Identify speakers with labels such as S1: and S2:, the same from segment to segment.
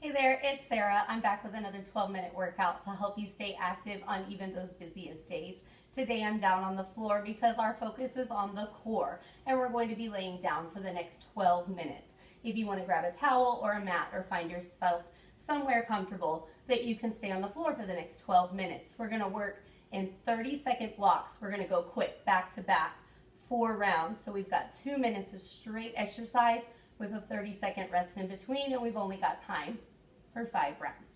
S1: Hey there, it's Sarah. I'm back with another 12-minute workout to help you stay active on even those busiest days. Today I'm down on the floor because our focus is on the core and we're going to be laying down for the next 12 minutes. If you want to grab a towel or a mat or find yourself somewhere comfortable that you can stay on the floor for the next 12 minutes. We're going to work in 30-second blocks. We're going to go quick, back to back, 4 rounds. So we've got 2 minutes of straight exercise with a 30-second rest in between, and we've only got time for 5 rounds.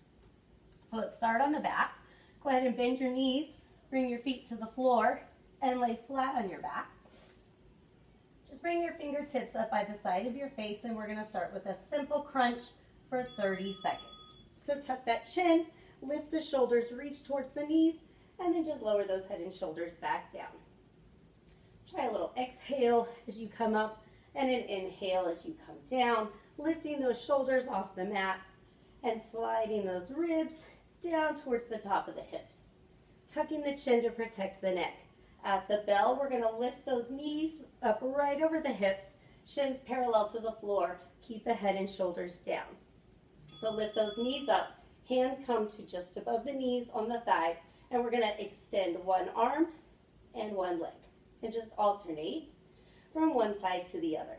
S1: So let's start on the back. Go ahead and bend your knees, bring your feet to the floor, and lay flat on your back. Just bring your fingertips up by the side of your face, and we're going to start with a simple crunch for 30 seconds. So tuck that chin, lift the shoulders, reach towards the knees, and then just lower those head and shoulders back down. Try a little exhale as you come up, and an inhale as you come down, lifting those shoulders off the mat and sliding those ribs down towards the top of the hips. Tucking the chin to protect the neck. At the bell, we're going to lift those knees up right over the hips, shins parallel to the floor. Keep the head and shoulders down. So lift those knees up, hands come to just above the knees on the thighs, and we're going to extend one arm and one leg and just alternate from one side to the other.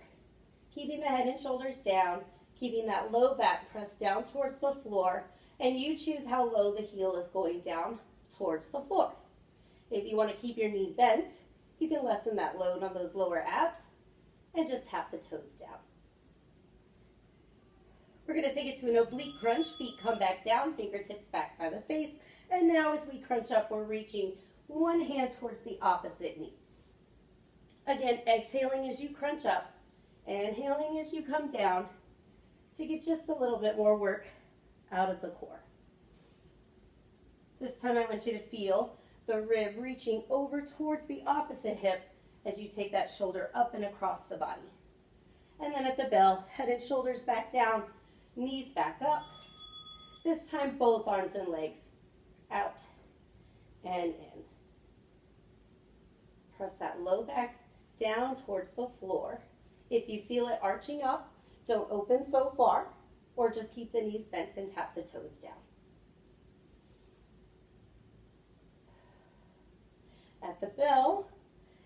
S1: Keeping the head and shoulders down, keeping that low back pressed down towards the floor, and you choose how low the heel is going down towards the floor. If you want to keep your knee bent, you can lessen that load on those lower abs and just tap the toes down. We're going to take it to an oblique crunch. Feet come back down, fingertips back by the face. And now as we crunch up, we're reaching one hand towards the opposite knee. Again, exhaling as you crunch up, inhaling as you come down to get just a little bit more work out of the core. This time I want you to feel the rib reaching over towards the opposite hip as you take that shoulder up and across the body. And then at the bell, head and shoulders back down, knees back up. This time both arms and legs out and in. Press that low back down towards the floor. If you feel it arching up, don't open so far, or just keep the knees bent and tap the toes down. At the bell,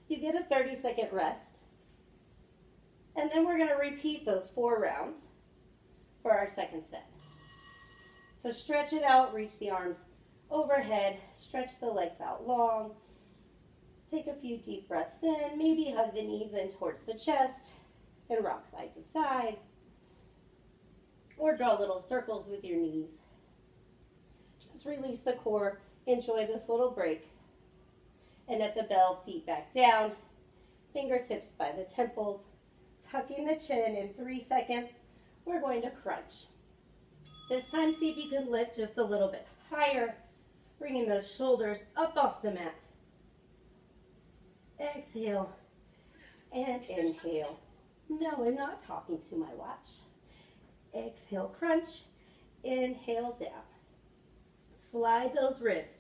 S1: you get a 30-second rest, and then we're going to repeat those 4 rounds for our second set. So stretch it out, reach the arms overhead, stretch the legs out long. Take a few deep breaths in, maybe hug the knees in towards the chest and rock side to side. Or draw little circles with your knees. Just release the core, enjoy this little break. And at the bell, feet back down, fingertips by the temples, tucking the chin. In 3 seconds, we're going to crunch. This time, see if you can lift just a little bit higher, bringing those shoulders up off the mat. Exhale and inhale. No, I'm not talking to my watch. Exhale, crunch. Inhale, down. Slide those ribs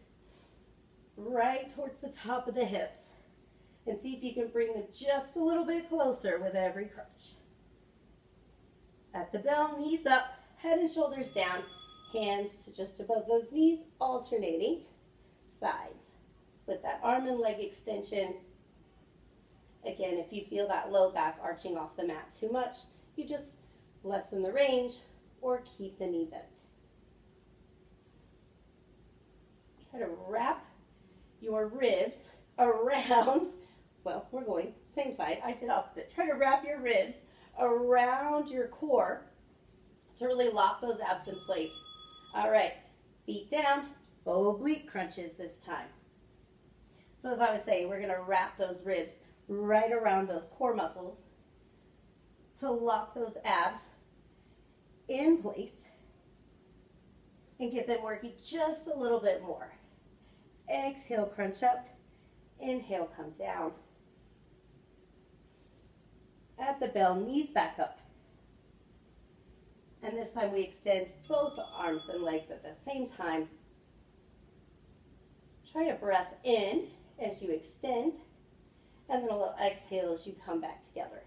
S1: right towards the top of the hips. And see if you can bring them just a little bit closer with every crunch. At the bell, knees up, head and shoulders down, hands to just above those knees, alternating sides with that arm and leg extension. Again, if you feel that low back arching off the mat too much, you just lessen the range or keep the knee bent. Try to wrap your ribs around, well, we're going same side, I did opposite. Try to wrap your ribs around your core to really lock those abs in place. All right, feet down, oblique crunches this time. So as I was saying, we're going to wrap those ribs right around those core muscles to lock those abs in place and get them working just a little bit more. Exhale, crunch up. Inhale, come down. At the bell, knees back up. And this time we extend both arms and legs at the same time. Try a breath in as you extend, and then a little exhale as you come back together.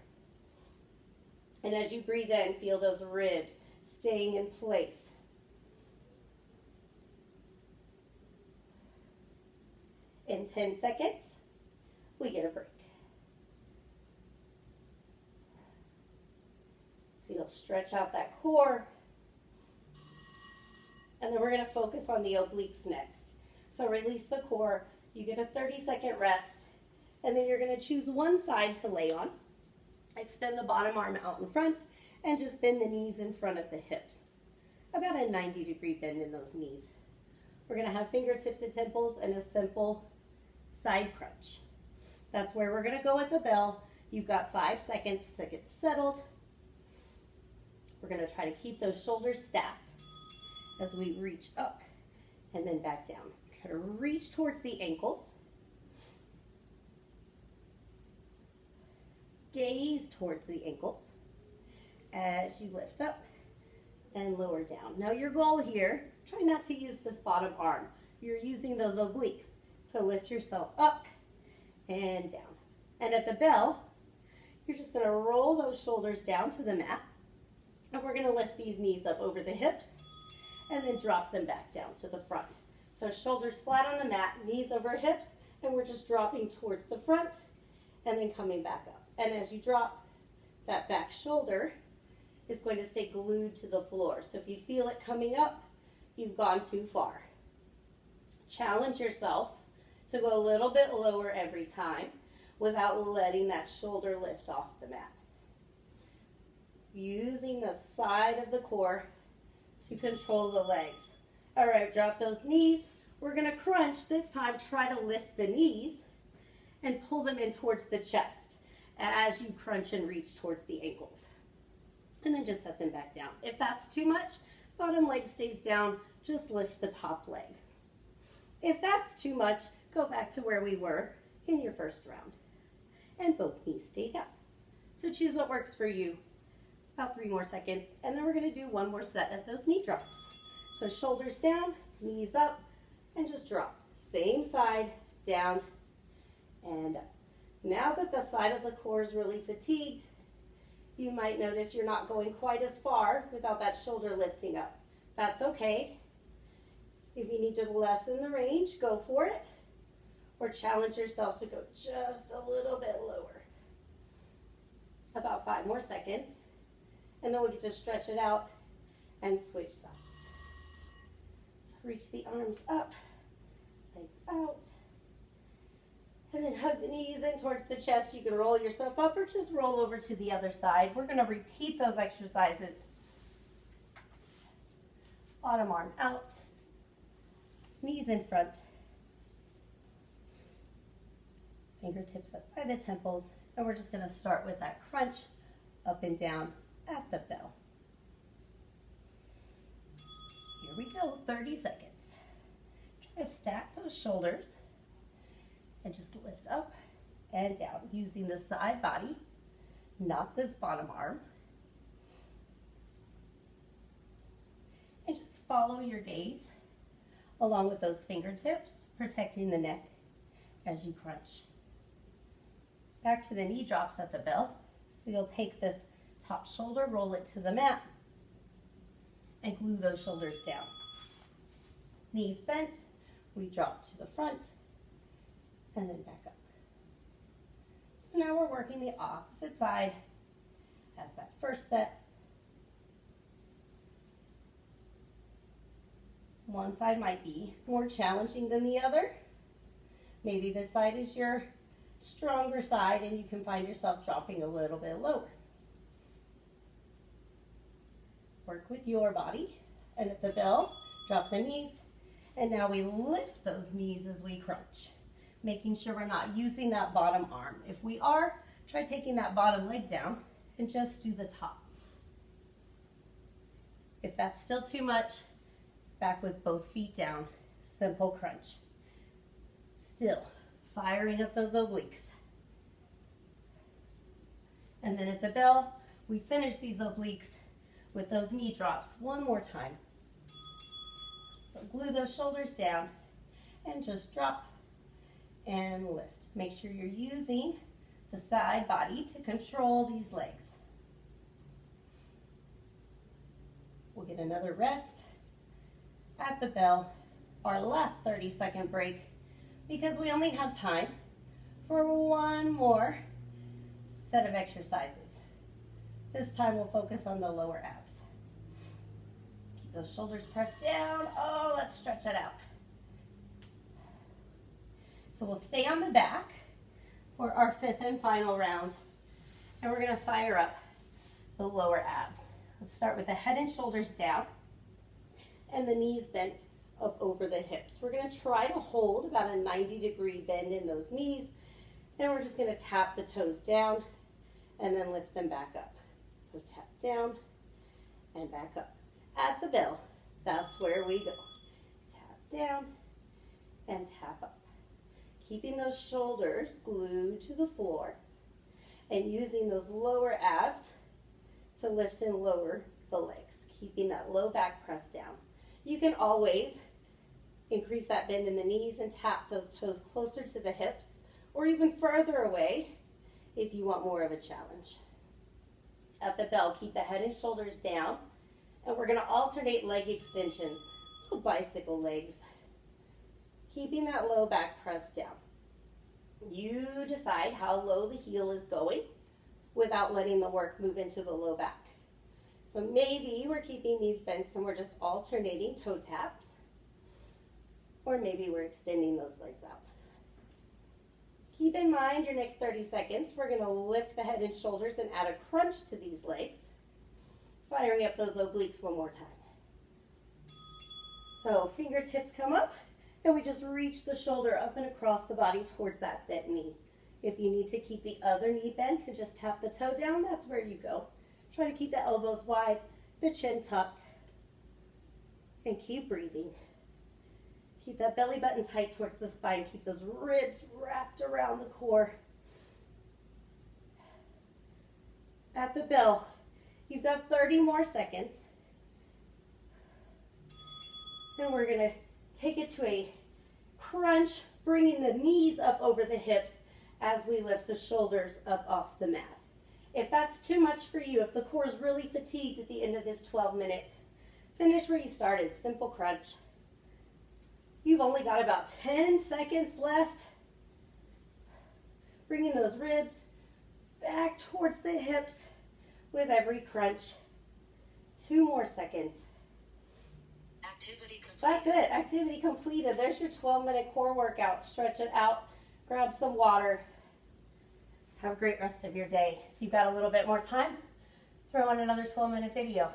S1: And as you breathe in, feel those ribs staying in place. In 10 seconds, we get a break. So you'll stretch out that core. And then we're going to focus on the obliques next. So release the core. You get a 30-second rest. And then you're going to choose one side to lay on. Extend the bottom arm out in front and just bend the knees in front of the hips. About a 90-degree bend in those knees. We're going to have fingertips at temples and a simple side crunch. That's where we're going to go with the bell. You've got 5 seconds to get settled. We're going to try to keep those shoulders stacked as we reach up and then back down. Try to reach towards the ankles. Gaze towards the ankles as you lift up and lower down. Now your goal here, try not to use this bottom arm. You're using those obliques to lift yourself up and down. And at the bell, you're just going to roll those shoulders down to the mat. And we're going to lift these knees up over the hips and then drop them back down to the front. So shoulders flat on the mat, knees over hips, and we're just dropping towards the front and then coming back up. And as you drop, that back shoulder is going to stay glued to the floor. So if you feel it coming up, you've gone too far. Challenge yourself to go a little bit lower every time without letting that shoulder lift off the mat. Using the side of the core to control the legs. All right, drop those knees. We're going to crunch. This time, try to lift the knees and pull them in towards the chest as you crunch and reach towards the ankles. And then just set them back down. If that's too much, bottom leg stays down, just lift the top leg. If that's too much, go back to where we were in your first round. And both knees stay down. So choose what works for you. About 3 more seconds, and then we're going to do one more set of those knee drops. So shoulders down, knees up, and just drop. Same side, down and up. Now that the side of the core is really fatigued, you might notice you're not going quite as far without that shoulder lifting up. That's okay. If you need to lessen the range, go for it, or challenge yourself to go just a little bit lower. About 5 more seconds. And then we'll get to stretch it out and switch sides. So reach the arms up, legs out. And then hug the knees in towards the chest. You can roll yourself up or just roll over to the other side. We're going to repeat those exercises. Bottom arm out, knees in front. Fingertips up by the temples. And we're just going to start with that crunch up and down at the bell. Here we go, 30 seconds. Try to stack those shoulders and just lift up and down using the side body, not this bottom arm. And just follow your gaze along with those fingertips, protecting the neck as you crunch. Back to the knee drops at the bell. So you'll take this top shoulder, roll it to the mat, and glue those shoulders down. Knees bent, we drop to the front, and then back up. So now we're working the opposite side as that first set. One side might be more challenging than the other. Maybe this side is your stronger side and you can find yourself dropping a little bit lower. Work with your body, and at the bell, drop the knees, and now we lift those knees as we crunch, making sure we're not using that bottom arm. If we are, try taking that bottom leg down and just do the top. If that's still too much, back with both feet down, simple crunch. Still firing up those obliques. And then at the bell, we finish these obliques with those knee drops one more time. So glue those shoulders down and just drop and lift. Make sure you're using the side body to control these legs. We'll get another rest at the bell. Our last 30-second break because we only have time for one more set of exercises. This time we'll focus on the lower abs. Keep those shoulders pressed down. Oh, let's stretch it out. So we'll stay on the back for our fifth and final round, and we're gonna fire up the lower abs. Let's start with the head and shoulders down and the knees bent up over the hips. We're gonna try to hold about a 90-degree bend in those knees, and we're just gonna tap the toes down and then lift them back up. So tap down and back up. At the bell, that's where we go. Tap down and tap up. Keeping those shoulders glued to the floor and using those lower abs to lift and lower the legs, keeping that low back pressed down. You can always increase that bend in the knees and tap those toes closer to the hips or even further away if you want more of a challenge. At the bell, keep the head and shoulders down, and we're gonna alternate leg extensions, little bicycle legs, keeping that low back pressed down. You decide how low the heel is going without letting the work move into the low back. So maybe we're keeping these bent and we're just alternating toe taps, or maybe we're extending those legs out. Keep in mind your next 30 seconds, we're gonna lift the head and shoulders and add a crunch to these legs, firing up those obliques one more time. So fingertips come up, and we just reach the shoulder up and across the body towards that bent knee. If you need to keep the other knee bent and just tap the toe down, that's where you go. Try to keep the elbows wide, the chin tucked, and keep breathing. Keep that belly button tight towards the spine. Keep those ribs wrapped around the core. At the bell, you've got 30 more seconds. And we're gonna take it to a crunch, bringing the knees up over the hips as we lift the shoulders up off the mat. If that's too much for you, if the core is really fatigued at the end of this 12 minutes, finish where you started, simple crunch. You've only got about 10 seconds left. Bringing those ribs back towards the hips with every crunch. 2 more seconds.
S2: Activity completed.
S1: That's it, activity completed. There's your 12-minute core workout. Stretch it out, grab some water. Have a great rest of your day. If you've got a little bit more time, throw on another 12-minute video.